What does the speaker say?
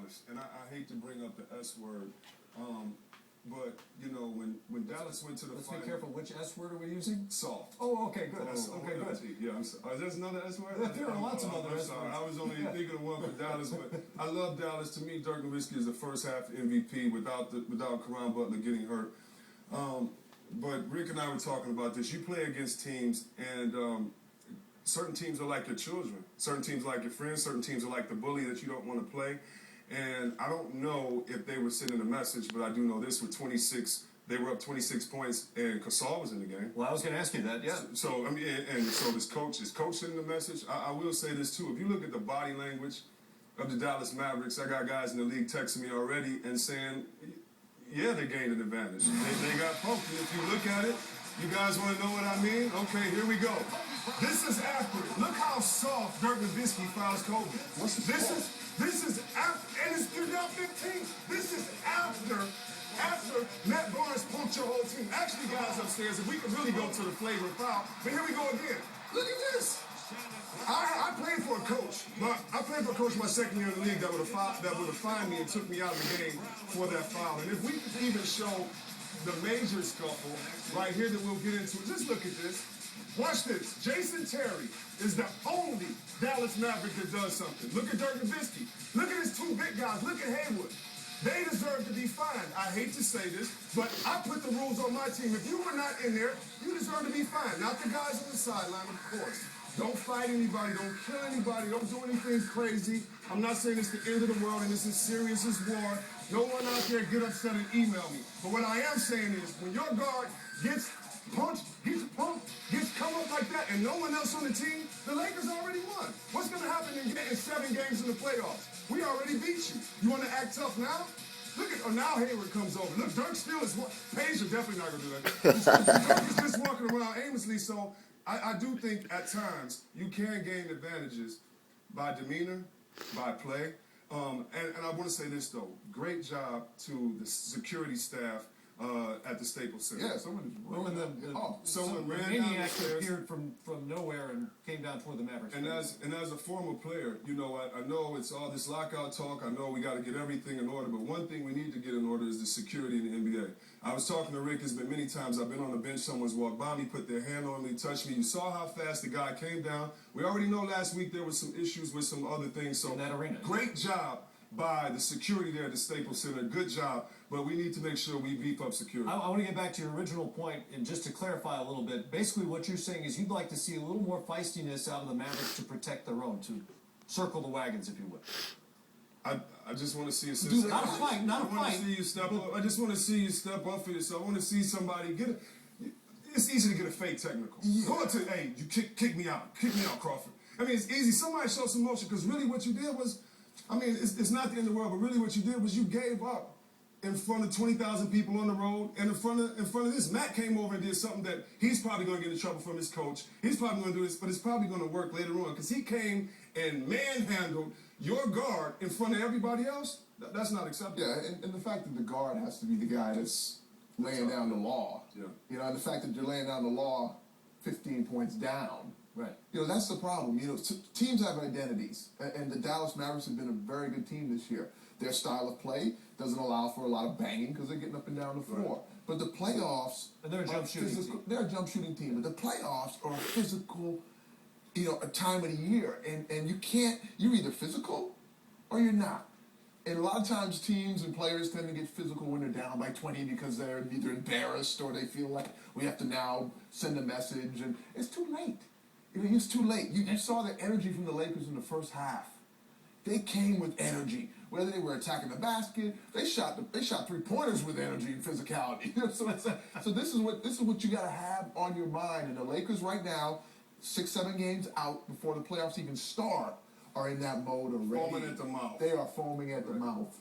Dallas, and I hate to bring up the S word, but you know when Dallas went to the Let's final, be careful. Which S word are we using? soft. Oh, okay, good. Okay, good. Yeah, I'm sorry. There's another S word? There are lots of other S words. I was only thinking of one for Dallas, but I love Dallas. To me, Dirk Nowitzki is the first half MVP without Caron Butler getting hurt. But Rick and I were talking about this. You play against teams, and certain teams are like your children. Certain teams are like your friends. Certain teams are like the bully that you don't want to play. And I don't know if they were sending a message, but I do know this: with 26, they were up 26 points, and Gasol was in the game. Well, I was going to ask you that. Yeah. So I mean, and so this coach sending the message. I will say this too: if you look at the body language of the Dallas Mavericks, I got guys in the league texting me already and saying, yeah, they gained an advantage. They got poked. And if you look at it, you guys want to know what I mean? Okay, here we go. This is after. Look how soft Dirk Nowitzki fouls Kobe. This is after, and it's down 15. This is after Matt Barnes punked your whole team. Actually, guys upstairs, if we could really go to the flavor foul, but here we go again. Look at this. I played for a coach. I played for a coach my second year in the league that would have fined me and took me out of the game for that foul. And if we could even show the major scuffle right here that we'll get into, just look at this. Watch this. Jason Terry is the only Dallas Maverick that does something. Look at Dirk Nowitzki. Look at his two big guys. Look at Haywood. They deserve to be fined. I hate to say this, but I put the rules on my team. If you were not in there, you deserve to be fined. Not the guys on the sideline, of course. Don't fight anybody. Don't kill anybody. Don't do anything crazy. I'm not saying it's the end of the world and it's as serious as war. No one out there get upset and email me. But what I am saying is when your guard gets punched, gets come up like that, and no one else on the team, the Lakers already won. What's going to happen in 7 games in the playoffs? We already beat you. You want to act tough now? Look at, now Hayward comes over. Look, Dirk still is, Page are definitely not going to do that. Dirk is just walking around aimlessly, so I do think at times you can gain advantages by demeanor, by play. And I want to say this, though. Great job to the security staff at the Staples Center. Yeah, someone ran maniac appeared from nowhere and came down toward the Mavericks. And as a former player, you know, I know it's all this lockout talk. I know we got to get everything in order, but one thing we need to get in order is the security in the NBA. I was talking to Rick. It's been many times I've been on the bench. Someone's walked by me, put their hand on me, touched me. You saw how fast the guy came down. We already know last week there was some issues with some other things. So in that arena. Great job by the security there at the Staples Center. Good job. But we need to make sure we beef up security. I want to get back to your original point, and just to clarify a little bit, basically what you're saying is you'd like to see a little more feistiness out of the Mavericks to protect their own, to circle the wagons, if you will. I just want to see a not a fight, not a fight. I want to see you step up. I just want to see you step up for yourself. I want to see somebody get it. It's easy to get a fake technical. Yeah. Go up to, hey, you kick me out. Kick me out, Crawford. I mean, it's easy. Somebody show some motion, because really what you did was, I mean, it's not the end of the world, but really what you did was you gave up in front of 20,000 people on the road, and in front of this. Matt came over and did something that he's probably going to get in trouble from his coach. He's probably going to do this, but it's probably going to work later on, because he came and manhandled your guard in front of everybody else. That's not acceptable. Yeah, and the fact that the guard has to be the guy that's laying down the law. Yeah. You know, and the fact that you're laying down the law 15 points down. Right. You know, that's the problem. You know, teams have identities, and the Dallas Mavericks have been a very good team this year. Their style of play doesn't allow for a lot of banging because they're getting up and down the floor. Right. But the playoffs, and they're a jump shooting team. They're a jump shooting team. But the playoffs are a physical, you know, a time of the year, and you can't. You're either physical or you're not. And a lot of times teams and players tend to get physical when they're down by 20 because they're either embarrassed or they feel like we have to now send a message, and it's too late. You know, it's too late. You saw the energy from the Lakers in the first half. They came with energy. Whether they were attacking the basket, they shot 3-pointers with energy and physicality. So this is what you got to have on your mind. And the Lakers right now, 6-7 games out before the playoffs even start, are in that mode already. Foaming at the mouth. They are foaming at the mouth.